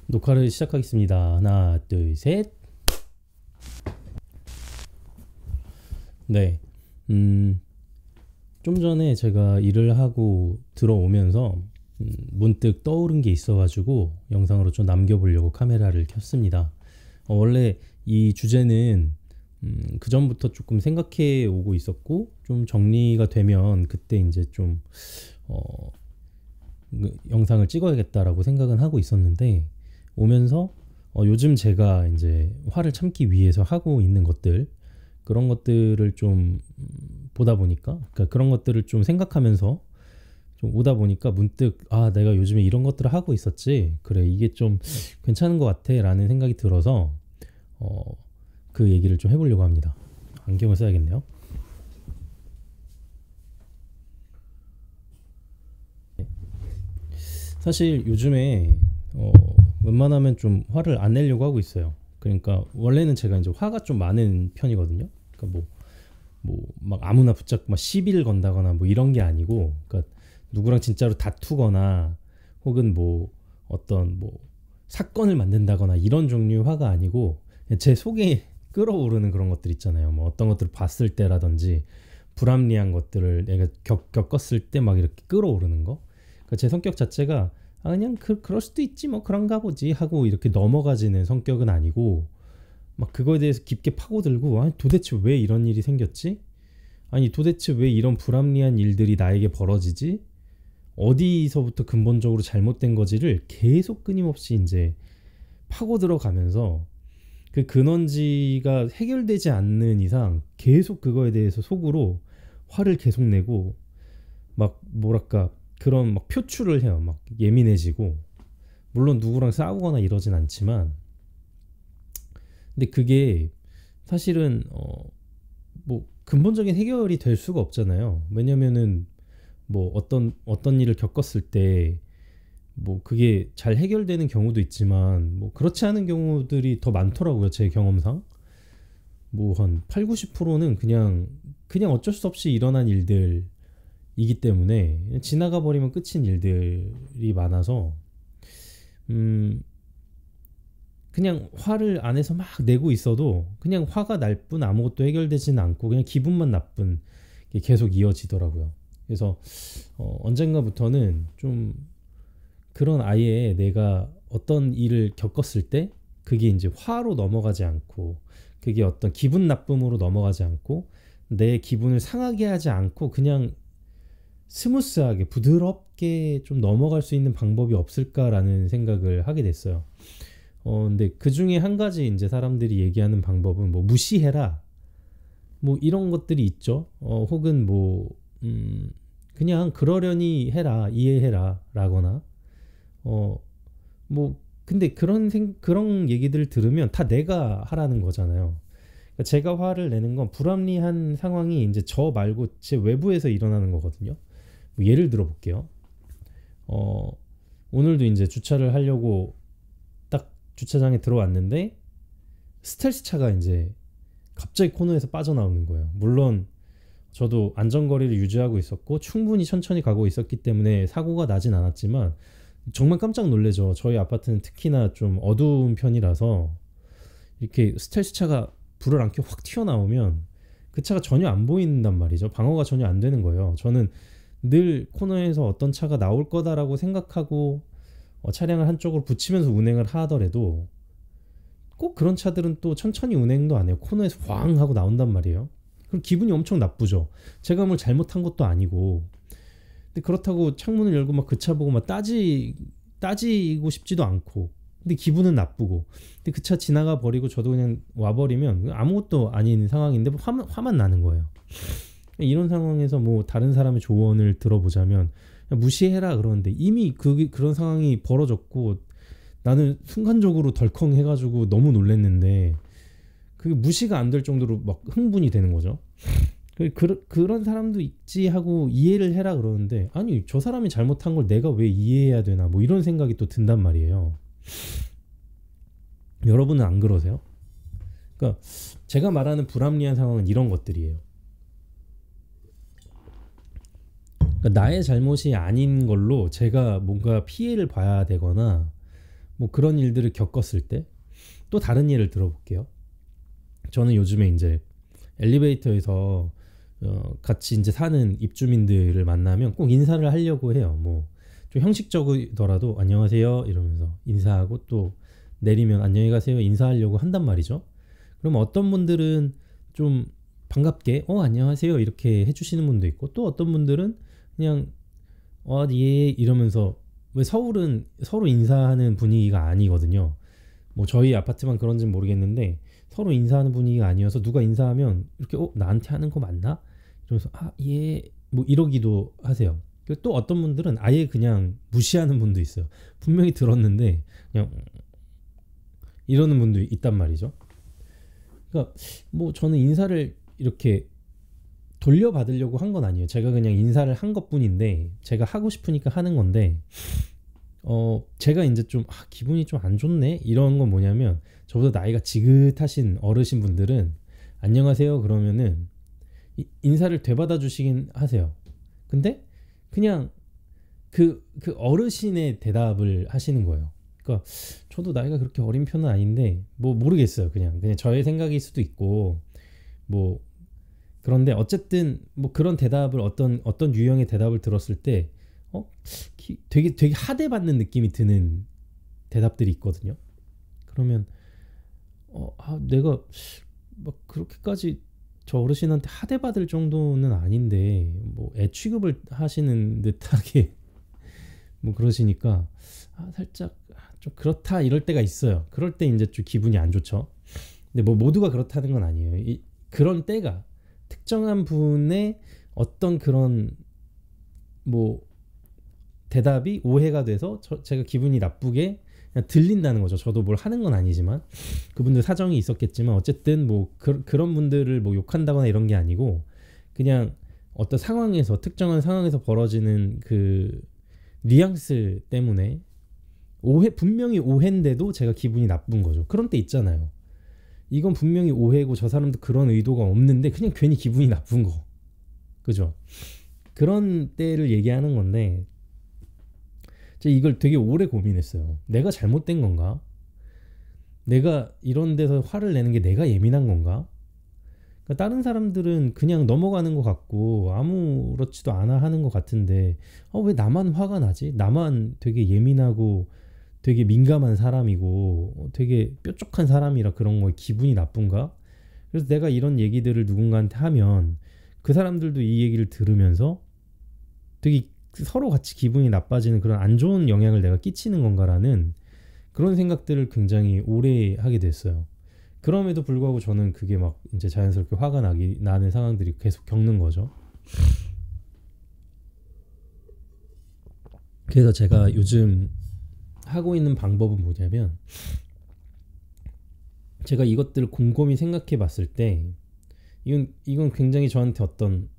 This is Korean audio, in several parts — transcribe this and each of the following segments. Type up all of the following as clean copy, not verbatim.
녹화를 시작하겠습니다. 하나, 둘, 셋. 네. 좀 전에 제가 일을 하고 들어오면서 문득 떠오른 게 있어가지고 영상으로 좀 남겨보려고 카메라를 켰습니다. 원래 이 주제는 그 전부터 조금 생각해 오고 있었고, 좀 정리가 되면 그때 이제 좀 어, 영상을 찍어야겠다라고 생각은 하고 있었는데, 오면서 요즘 제가 이제 화를 참기 위해서 하고 있는 것들, 그런 것들을 좀 보다 보니까, 그러니까 그런 것들을 좀 생각하면서 좀 오다 보니까 문득, 아, 내가 요즘에 이런 것들을 하고 있었지, 그래, 이게 좀 괜찮은 것 같아 라는 생각이 들어서 어, 그 얘기를 좀 해보려고 합니다. 안경을 써야겠네요. 사실 요즘에 웬만하면 좀 화를 안 내려고 하고 있어요. 그러니까 원래는 제가 이제 화가 좀 많은 편이거든요. 그러니까 뭐 막 아무나 붙잡고 막 시비를 건다거나 뭐 이런 게 아니고, 그러니까 누구랑 진짜로 다투거나 혹은 뭐 어떤 뭐 사건을 만든다거나 이런 종류의 화가 아니고, 그냥 제 속에 끓어오르는 그런 것들 있잖아요. 뭐 어떤 것들을 봤을 때라든지 불합리한 것들을 내가 겪었을 때 막 이렇게 끌어오르는 거. 그러니까 제 성격 자체가, 아, 그냥 그럴 수도 있지 뭐 그런가 보지 하고 이렇게 넘어가지는 성격은 아니고, 막 그거에 대해서 깊게 파고들고, 아니 도대체 왜 이런 일이 생겼지? 아니 도대체 왜 이런 불합리한 일들이 나에게 벌어지지? 어디서부터 근본적으로 잘못된 거지를 계속 끊임없이 이제 파고 들어가면서, 그 근원지가 해결되지 않는 이상 계속 그거에 대해서 속으로 화를 계속 내고, 막 뭐랄까 그런 막 표출을 해요. 막 예민해지고, 물론 누구랑 싸우거나 이러진 않지만, 근데 그게 사실은 뭐 근본적인 해결이 될 수가 없잖아요. 왜냐면은 뭐 어떤 일을 겪었을 때 뭐 그게 잘 해결되는 경우도 있지만, 뭐 그렇지 않은 경우들이 더 많더라고요. 제 경험상 뭐 한 8, 90%는 그냥 어쩔 수 없이 일어난 일들이기 때문에 지나가 버리면 끝인 일들이 많아서, 음 그냥 화를 안에서 막 내고 있어도 그냥 화가 날 뿐 아무것도 해결되지는 않고 그냥 기분만 나쁜 게 계속 이어지더라고요. 그래서 언젠가부터는 좀 그런, 아예 내가 어떤 일을 겪었을 때 그게 이제 화로 넘어가지 않고, 그게 어떤 기분 나쁨으로 넘어가지 않고, 내 기분을 상하게 하지 않고 그냥 스무스하게 부드럽게 좀 넘어갈 수 있는 방법이 없을까라는 생각을 하게 됐어요. 근데 그 중에 한 가지 이제 사람들이 얘기하는 방법은 뭐 무시해라, 뭐 이런 것들이 있죠. 혹은 뭐 그냥 그러려니 해라, 이해해라 라거나, 어 뭐 근데 그런 얘기들을 들으면 다 내가 하라는 거잖아요. 그러니까 제가 화를 내는 건 불합리한 상황이 이제 저 말고 제 외부에서 일어나는 거거든요. 뭐 예를 들어 볼게요. 어 오늘도 이제 주차를 하려고 딱 주차장에 들어왔는데, 스텔스 차가 이제 갑자기 코너에서 빠져나오는 거예요. 물론 저도 안전거리를 유지하고 있었고 충분히 천천히 가고 있었기 때문에 사고가 나진 않았지만, 정말 깜짝 놀래죠. 저희 아파트는 특히나 좀 어두운 편이라서 이렇게 스텔스 차가 불을 안 켜고 확 튀어나오면 그 차가 전혀 안 보인단 말이죠. 방어가 전혀 안 되는 거예요. 저는 늘 코너에서 어떤 차가 나올 거다라고 생각하고 차량을 한쪽으로 붙이면서 운행을 하더라도, 꼭 그런 차들은 또 천천히 운행도 안 해요. 코너에서 황 하고 나온단 말이에요. 그럼 기분이 엄청 나쁘죠. 제가 뭘 잘못한 것도 아니고. 근데 그렇다고 창문을 열고 막 그 차 보고 막 따지고 싶지도 않고, 근데 기분은 나쁘고, 근데 그 차 지나가 버리고 저도 그냥 와버리면 아무것도 아닌 상황인데 화만 나는 거예요. 이런 상황에서 뭐 다른 사람의 조언을 들어보자면 그냥 무시해라 그러는데, 이미 그런 상황이 벌어졌고 나는 순간적으로 덜컹 해가지고 너무 놀랬는데, 그게 무시가 안 될 정도로 막 흥분이 되는 거죠. 그런 사람도 있지 하고 이해를 해라 그러는데, 아니 저 사람이 잘못한 걸 내가 왜 이해해야 되나, 뭐 이런 생각이 또 든단 말이에요. 여러분은 안 그러세요? 그러니까 제가 말하는 불합리한 상황은 이런 것들이에요. 그러니까 나의 잘못이 아닌 걸로 제가 뭔가 피해를 봐야 되거나, 뭐 그런 일들을 겪었을 때 또 다른 예를 들어볼게요. 저는 요즘에 이제 엘리베이터에서 같이 이제 사는 입주민들을 만나면 꼭 인사를 하려고 해요. 뭐 좀 형식적이더라도 안녕하세요 이러면서 인사하고 또 내리면 안녕히 가세요 인사하려고 한단 말이죠. 그럼 어떤 분들은 좀 반갑게 안녕하세요 이렇게 해주시는 분도 있고, 또 어떤 분들은 그냥 예 이러면서, 왜 서울은 서로 인사하는 분위기가 아니거든요. 뭐 저희 아파트만 그런지는 모르겠는데 서로 인사하는 분위기가 아니어서 누가 인사하면 이렇게 나한테 하는 거 맞나? 이러면서 예 뭐 이러기도 하세요. 그리고 또 어떤 분들은 아예 그냥 무시하는 분도 있어요. 분명히 들었는데 그냥 이러는 분도 있단 말이죠. 그러니까 뭐 저는 인사를 이렇게 돌려받으려고 한 건 아니에요. 제가 그냥 인사를 한 것뿐인데, 제가 하고 싶으니까 하는 건데, 제가 이제 좀 기분이 좀 안 좋네 이런 건 뭐냐면, 저보다 나이가 지긋하신 어르신 분들은 안녕하세요 그러면은 인사를 되받아 주시긴 하세요. 근데 그냥 그 어르신의 대답을 하시는 거예요. 그러니까 저도 나이가 그렇게 어린 편은 아닌데 뭐 모르겠어요. 그냥 저의 생각일 수도 있고 뭐, 그런데 어쨌든 뭐 그런 대답을 어떤 유형의 대답을 들었을 때 되게 하대받는 느낌이 드는 대답들이 있거든요. 그러면 내가 막 그렇게까지 저 어르신한테 하대받을 정도는 아닌데 뭐 애 취급을 하시는 듯하게 뭐 그러시니까 살짝 좀 그렇다 이럴 때가 있어요. 그럴 때 이제 좀 기분이 안 좋죠. 근데 뭐 모두가 그렇다는 건 아니에요. 그런 때가 특정한 분의 어떤 그런 뭐 대답이 오해가 돼서 제가 기분이 나쁘게 그냥 들린다는 거죠. 저도 뭘 하는 건 아니지만 그분들 사정이 있었겠지만 어쨌든 뭐 그런 분들을 뭐 욕한다거나 이런 게 아니고, 그냥 어떤 상황에서 특정한 상황에서 벌어지는 그 뉘앙스 때문에 분명히 오해인데도 제가 기분이 나쁜 거죠. 그런 때 있잖아요. 이건 분명히 오해고 저 사람도 그런 의도가 없는데 그냥 괜히 기분이 나쁜 거. 그죠? 그런 때를 얘기하는 건데, 제가 이걸 되게 오래 고민했어요. 내가 잘못된 건가? 내가 이런 데서 화를 내는 게 내가 예민한 건가? 그러니까 다른 사람들은 그냥 넘어가는 것 같고 아무렇지도 않아 하는 것 같은데 왜 나만 화가 나지? 나만 되게 예민하고 되게 민감한 사람이고 되게 뾰족한 사람이라 그런 거에 기분이 나쁜가? 그래서 내가 이런 얘기들을 누군가한테 하면 그 사람들도 이 얘기를 들으면서 되게 서로 같이 기분이 나빠지는 그런 안 좋은 영향을 내가 끼치는 건가라는 그런 생각들을 굉장히 오래 하게 됐어요. 그럼에도 불구하고 저는 그게 막 이제 자연스럽게 화가 나는 상황들이 계속 겪는 거죠. 그래서 제가 요즘 하고 있는 방법은 뭐냐면, 제가 이것들을 곰곰이 생각해 봤을 때 이건 굉장히 저한테 어떤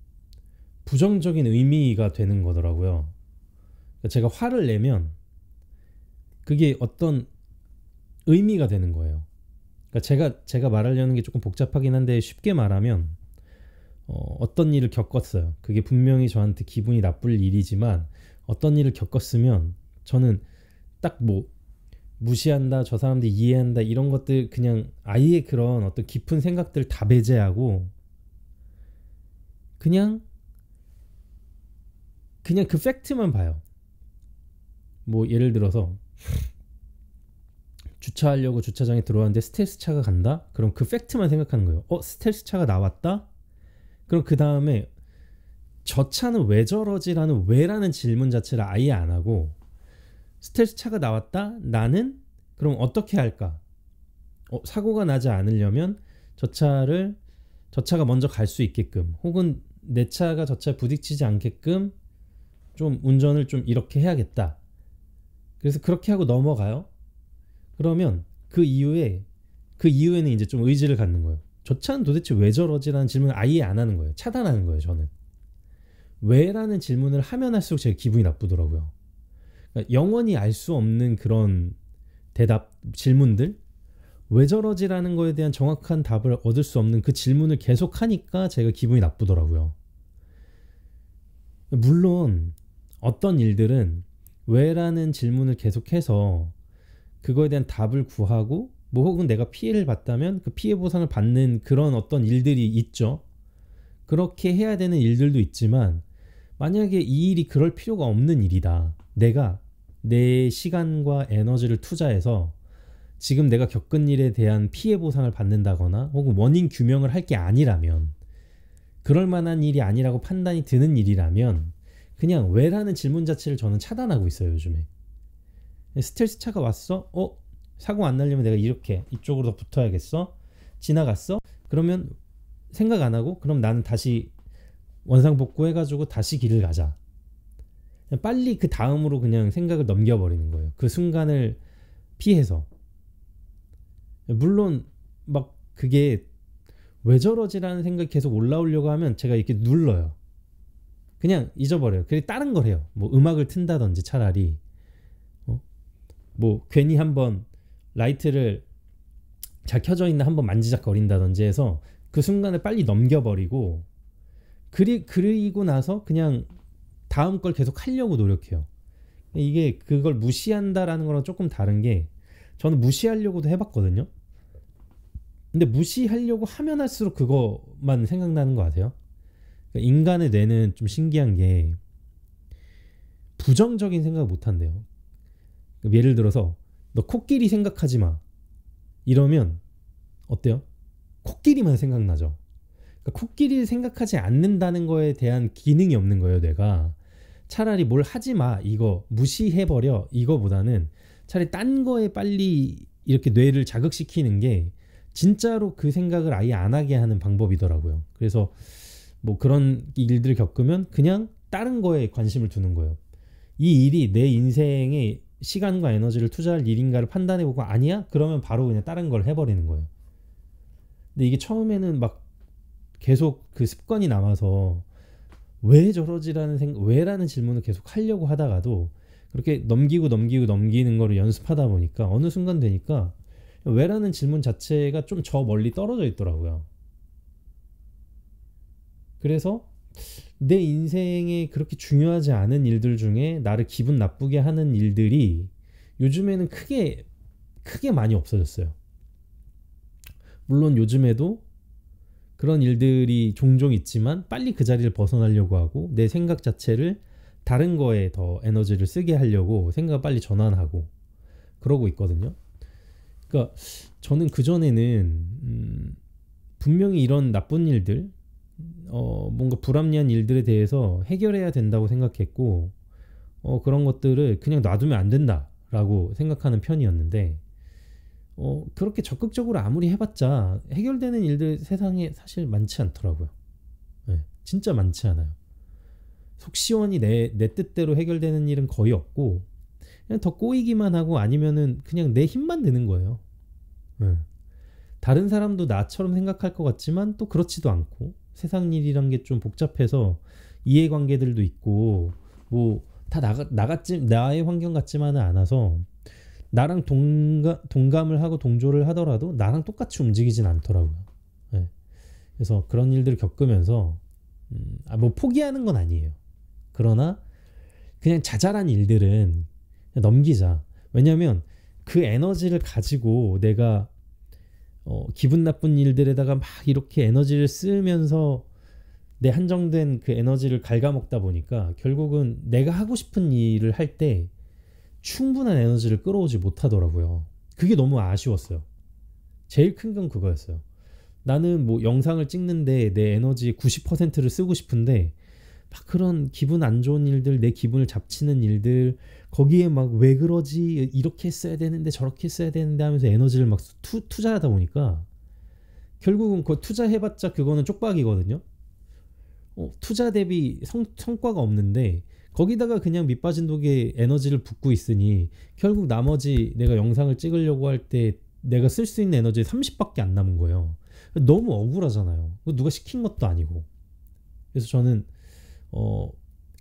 부정적인 의미가 되는 거더라고요. 그러니까 제가 화를 내면 그게 어떤 의미가 되는 거예요. 그러니까 제가 말하려는 게 조금 복잡하긴 한데 쉽게 말하면 어떤 일을 겪었어요. 그게 분명히 저한테 기분이 나쁠 일이지만 어떤 일을 겪었으면 저는 딱 뭐 무시한다, 저 사람들 이해한다 이런 것들 그냥 아예 그런 어떤 깊은 생각들 다 배제하고 그냥 그 팩트만 봐요. 뭐 예를 들어서 주차하려고 주차장에 들어왔는데 스텔스 차가 간다? 그럼 그 팩트만 생각하는 거예요. 스텔스 차가 나왔다? 그럼 그 다음에 저 차는 왜 저러지라는 왜라는 질문 자체를 아예 안 하고, 스텔스 차가 나왔다? 나는 그럼 어떻게 할까? 사고가 나지 않으려면 저 차가 먼저 갈 수 있게끔, 혹은 내 차가 저 차에 부딪히지 않게끔 좀 운전을 좀 이렇게 해야겠다. 그래서 그렇게 하고 넘어가요. 그러면 그 이후에는 이제 좀 의지를 갖는 거예요. 저 차는 도대체 왜 저러지라는 질문을 아예 안 하는 거예요. 차단하는 거예요. 저는 왜라는 질문을 하면 할수록 제가 기분이 나쁘더라고요. 그러니까 영원히 알 수 없는 그런 질문들, 왜 저러지라는 거에 대한 정확한 답을 얻을 수 없는 그 질문을 계속 하니까 제가 기분이 나쁘더라고요. 물론 어떤 일들은 왜라는 질문을 계속해서 그거에 대한 답을 구하고 뭐 혹은 내가 피해를 봤다면 그 피해 보상을 받는 그런 어떤 일들이 있죠. 그렇게 해야 되는 일들도 있지만 만약에 이 일이 그럴 필요가 없는 일이다. 내가 내 시간과 에너지를 투자해서 지금 내가 겪은 일에 대한 피해 보상을 받는다거나 혹은 원인 규명을 할 게 아니라면, 그럴 만한 일이 아니라고 판단이 드는 일이라면 그냥 왜라는 질문 자체를 저는 차단하고 있어요. 요즘에 스텔스 차가 왔어? 사고 안 날리면 내가 이렇게 이쪽으로 더 붙어야겠어? 지나갔어? 그러면 생각 안 하고 그럼 나는 다시 원상복구 해가지고 다시 길을 가자. 빨리 그 다음으로 그냥 생각을 넘겨버리는 거예요. 그 순간을 피해서. 물론 막 그게 왜 저러지라는 생각이 계속 올라오려고 하면 제가 이렇게 눌러요. 그냥 잊어버려요. 그래 다른 걸 해요. 뭐 음악을 튼다든지 차라리 뭐 괜히 한번 라이트를 잘 켜져 있나 한번 만지작거린다든지 해서 그 순간을 빨리 넘겨버리고 그리고 나서 그냥 다음 걸 계속 하려고 노력해요. 이게 그걸 무시한다라는 거랑 조금 다른 게, 저는 무시하려고도 해봤거든요. 근데 무시하려고 하면 할수록 그거만 생각나는 거 아세요? 그러니까 인간의 뇌는 좀 신기한 게 부정적인 생각을 못 한대요. 예를 들어서 너 코끼리 생각하지 마 이러면 어때요? 코끼리만 생각나죠. 그러니까 코끼리를 생각하지 않는다는 거에 대한 기능이 없는 거예요. 내가 차라리 뭘 하지 마, 이거 무시해버려, 이거보다는 차라리 딴 거에 빨리 이렇게 뇌를 자극시키는 게 진짜로 그 생각을 아예 안 하게 하는 방법이더라고요. 그래서 뭐 그런 일들을 겪으면 그냥 다른 거에 관심을 두는 거예요. 이 일이 내 인생에 시간과 에너지를 투자할 일인가를 판단해보고 아니야? 그러면 바로 그냥 다른 걸 해버리는 거예요. 근데 이게 처음에는 막 계속 그 습관이 남아서 왜 저러지라는 왜라는 질문을 계속 하려고 하다가도 그렇게 넘기는 거를 연습하다 보니까 어느 순간 되니까 왜라는 질문 자체가 좀 저 멀리 떨어져 있더라고요. 그래서 내 인생에 그렇게 중요하지 않은 일들 중에 나를 기분 나쁘게 하는 일들이 요즘에는 크게 많이 없어졌어요. 물론 요즘에도 그런 일들이 종종 있지만 빨리 그 자리를 벗어나려고 하고 내 생각 자체를 다른 거에 더 에너지를 쓰게 하려고 생각을 빨리 전환하고 그러고 있거든요. 그러니까 저는 그전에는 분명히 이런 나쁜 일들, 뭔가 불합리한 일들에 대해서 해결해야 된다고 생각했고 그런 것들을 그냥 놔두면 안 된다라고 생각하는 편이었는데 그렇게 적극적으로 아무리 해봤자 해결되는 일들 세상에 사실 많지 않더라고요. 네, 진짜 많지 않아요. 속 시원히 내 뜻대로 해결되는 일은 거의 없고 그냥 더 꼬이기만 하고 아니면은 그냥 내 힘만 드는 거예요. 네. 다른 사람도 나처럼 생각할 것 같지만 또 그렇지도 않고 세상 일이란 게 좀 복잡해서 이해관계들도 있고 뭐 다 나의 환경 같지만은 않아서 나랑 동감을 하고 동조를 하더라도 나랑 똑같이 움직이진 않더라고요. 네. 그래서 그런 일들을 겪으면서 뭐 포기하는 건 아니에요. 그러나 그냥 자잘한 일들은 그냥 넘기자. 왜냐하면 그 에너지를 가지고 내가 기분 나쁜 일들에다가 막 이렇게 에너지를 쓰면서 내 한정된 그 에너지를 갉아먹다 보니까 결국은 내가 하고 싶은 일을 할 때 충분한 에너지를 끌어오지 못하더라고요. 그게 너무 아쉬웠어요. 제일 큰 건 그거였어요. 나는 뭐 영상을 찍는데 내 에너지 90%를 쓰고 싶은데 막 그런 기분 안 좋은 일들, 내 기분을 잡치는 일들, 거기에 막 왜 그러지, 이렇게 했어야 되는데 저렇게 했어야 되는데 하면서 에너지를 막 투자하다 보니까 결국은 그 투자해봤자 그거는 쪽박이거든요. 투자 대비 성과가 없는데 거기다가 그냥 밑빠진 독에 에너지를 붓고 있으니 결국 나머지 내가 영상을 찍으려고 할 때 내가 쓸 수 있는 에너지 30밖에 안 남은 거예요. 너무 억울하잖아요. 누가 시킨 것도 아니고. 그래서 저는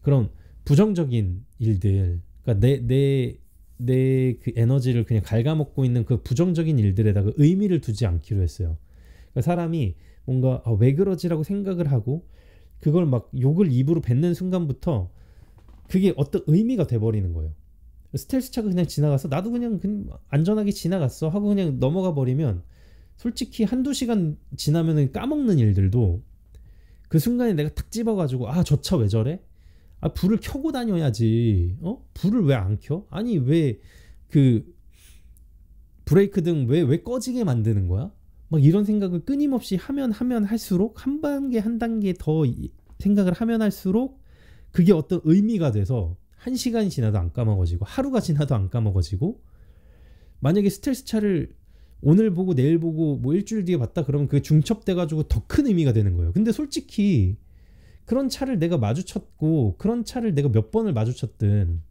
그런 부정적인 일들, 그러니까 내 그 에너지를 그냥 갉아먹고 있는 그 부정적인 일들에다가 의미를 두지 않기로 했어요. 그러니까 사람이 뭔가 왜 그러지라고 생각을 하고 그걸 막 욕을 입으로 뱉는 순간부터 그게 어떤 의미가 돼버리는 거예요. 스텔스 차가 그냥 지나가서 나도 그냥 안전하게 지나갔어 하고 그냥 넘어가 버리면 솔직히 한두 시간 지나면은 까먹는 일들도 그 순간에 내가 탁 집어가지고 아 저 차 왜 저래? 아 불을 켜고 다녀야지. 불을 왜 안 켜? 아니 왜 그 브레이크 등 왜 꺼지게 만드는 거야? 막 이런 생각을 끊임없이 하면 할수록 한 단계 한 단계 더 생각을 하면 할수록 그게 어떤 의미가 돼서 한 시간이 지나도 안 까먹어지고 하루가 지나도 안 까먹어지고 만약에 스텔스 차를 오늘 보고 내일 보고 뭐 일주일 뒤에 봤다 그러면 그게 중첩돼가지고 더 큰 의미가 되는 거예요. 근데 솔직히 그런 차를 내가 마주쳤고 그런 차를 내가 몇 번을 마주쳤든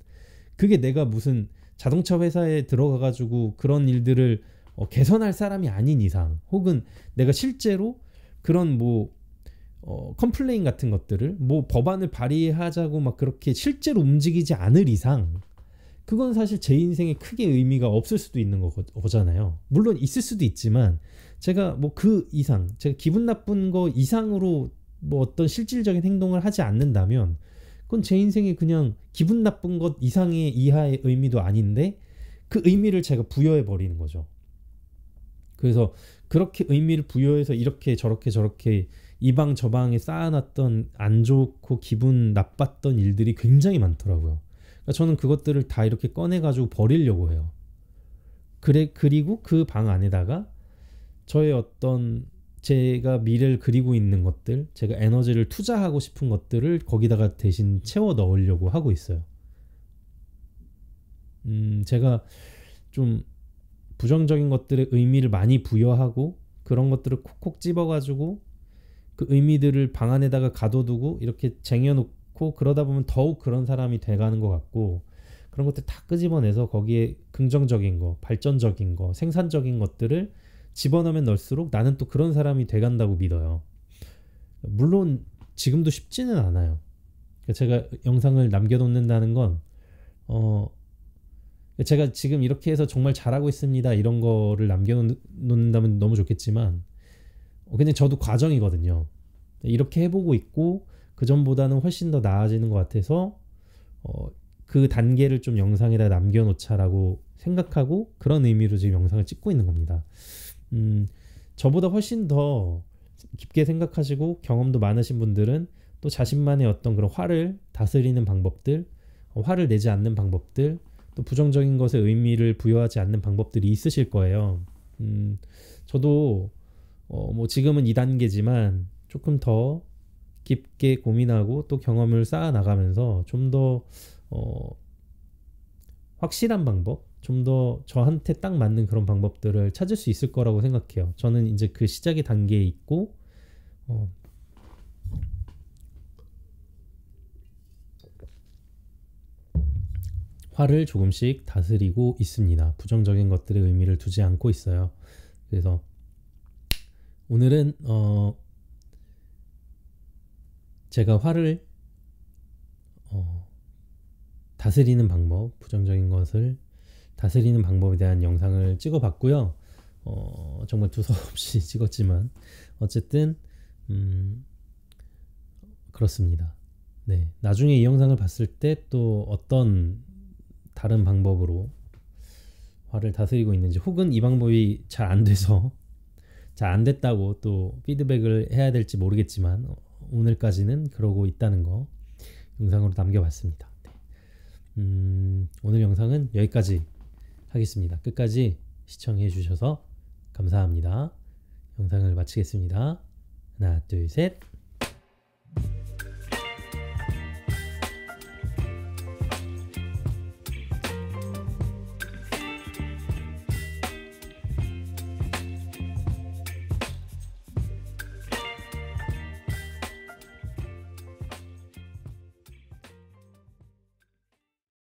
그게 내가 무슨 자동차 회사에 들어가가지고 그런 일들을 개선할 사람이 아닌 이상 혹은 내가 실제로 그런 뭐 컴플레인 같은 것들을 뭐 법안을 발의하자고 막 그렇게 실제로 움직이지 않을 이상 그건 사실 제 인생에 크게 의미가 없을 수도 있는 거잖아요. 물론 있을 수도 있지만 제가 뭐 그 이상 제가 기분 나쁜 거 이상으로 뭐 어떤 실질적인 행동을 하지 않는다면 그건 제 인생에 그냥 기분 나쁜 것 이상의 이하의 의미도 아닌데 그 의미를 제가 부여해 버리는 거죠. 그래서 그렇게 의미를 부여해서 이렇게 저렇게 이 방 저 방에 쌓아놨던 안 좋고 기분 나빴던 일들이 굉장히 많더라고요. 그러니까 저는 그것들을 다 이렇게 꺼내가지고 버리려고 해요. 그리고 그 방 안에다가 저의 어떤 제가 미래를 그리고 있는 것들, 제가 에너지를 투자하고 싶은 것들을 거기다가 대신 채워 넣으려고 하고 있어요. 제가 좀 부정적인 것들의 의미를 많이 부여하고 그런 것들을 콕콕 집어가지고 그 의미들을 방 안에다가 가둬두고 이렇게 쟁여놓고 그러다 보면 더욱 그런 사람이 돼가는 것 같고 그런 것들 다 끄집어내서 거기에 긍정적인 거, 발전적인 거, 생산적인 것들을 집어넣으면 넣을수록 나는 또 그런 사람이 돼간다고 믿어요. 물론 지금도 쉽지는 않아요. 제가 영상을 남겨놓는다는 건 제가 지금 이렇게 해서 정말 잘하고 있습니다 이런 거를 남겨놓는다면 너무 좋겠지만 그냥 저도 과정이거든요. 이렇게 해보고 있고 그 전보다는 훨씬 더 나아지는 것 같아서 그 단계를 좀 영상에다 남겨놓자라고 생각하고 그런 의미로 지금 영상을 찍고 있는 겁니다. 저보다 훨씬 더 깊게 생각하시고 경험도 많으신 분들은 또 자신만의 어떤 그런 화를 다스리는 방법들, 화를 내지 않는 방법들, 또 부정적인 것에 의미를 부여하지 않는 방법들이 있으실 거예요. 저도 뭐 지금은 2단계지만 조금 더 깊게 고민하고 또 경험을 쌓아 나가면서 좀 더 확실한 방법, 좀 더 저한테 딱 맞는 그런 방법들을 찾을 수 있을 거라고 생각해요. 저는 이제 그 시작의 단계에 있고 화를 조금씩 다스리고 있습니다. 부정적인 것들의 의미를 두지 않고 있어요. 그래서 오늘은 제가 화를 다스리는 방법, 부정적인 것을 다스리는 방법에 대한 영상을 찍어봤고요. 정말 두서없이 찍었지만 어쨌든 그렇습니다. 네, 나중에 이 영상을 봤을 때 또 어떤 다른 방법으로 화를 다스리고 있는지 혹은 이 방법이 잘 안 돼서 잘 안 됐다고 또 피드백을 해야 될지 모르겠지만 오늘까지는 그러고 있다는 거 영상으로 남겨봤습니다. 네. 오늘 영상은 여기까지 하겠습니다. 끝까지 시청해 주셔서 감사합니다. 영상을 마치겠습니다. 하나, 둘, 셋.